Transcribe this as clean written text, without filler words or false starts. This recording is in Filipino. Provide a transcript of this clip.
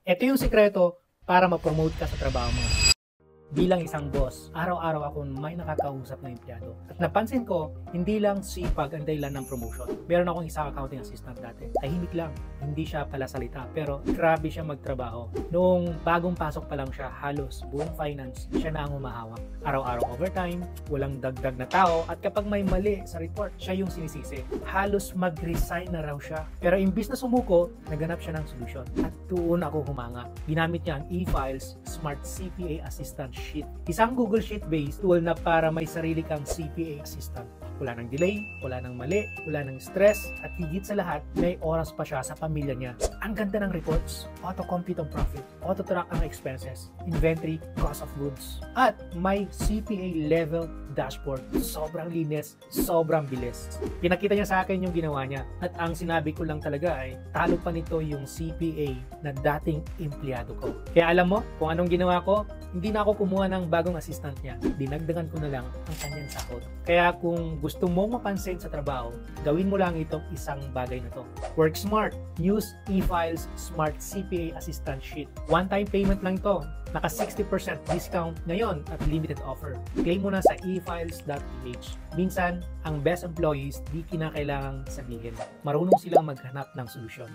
Ito yung sikreto para ma-promote ka sa trabaho mo. Bilang isang boss, araw-araw akong may nakakausap na empleyado. At napansin ko, hindi lang sipag ang dahilan ng promotion. Meron akong isang accounting assistant dati. Tahimik lang, hindi siya pala salita, pero grabe siya magtrabaho. Noong bagong pasok pa lang siya, halos buong finance, siya na ang humahawak. Araw-araw overtime, walang dagdag na tao, at kapag may mali sa report, siya yung sinisisi. Halos mag-resign na raw siya. Pero imbis na sumuko, naganap siya ng solusyon. At doon ako humanga. Ginamit niya ang e-files, Smart CPA Assistant Sheet. Isang Google Sheet-based tool na para may sarili kang CPA assistant. Wala nang delay, wala nang mali, wala nang stress, at higit sa lahat, may oras pa siya sa pamilya niya. Ang ganda ng reports, auto-compute ang profit, auto-track ang expenses, inventory, cost of goods, at may CPA level dashboard. Sobrang linis, sobrang bilis. Pinakita niya sa akin yung ginawa niya, at ang sinabi ko lang talaga ay talo pa nito yung CPA na dating empleyado ko. Kaya alam mo kung anong ginawa ko? Hindi na ako kumuha ng bagong assistant niya. Dinagdagan ko na lang ang kanyang sahod. Kaya kung gusto mong mapansin sa trabaho, gawin mo lang itong isang bagay na to. Work smart. Use e-files Smart CPA Assistant Sheet. One-time payment lang ito. Naka 60% discount ngayon at limited offer. Claim mo na sa efiles.ph. Minsan, ang best employees di kinakailangang sabihin. Marunong silang maghanap ng solusyon.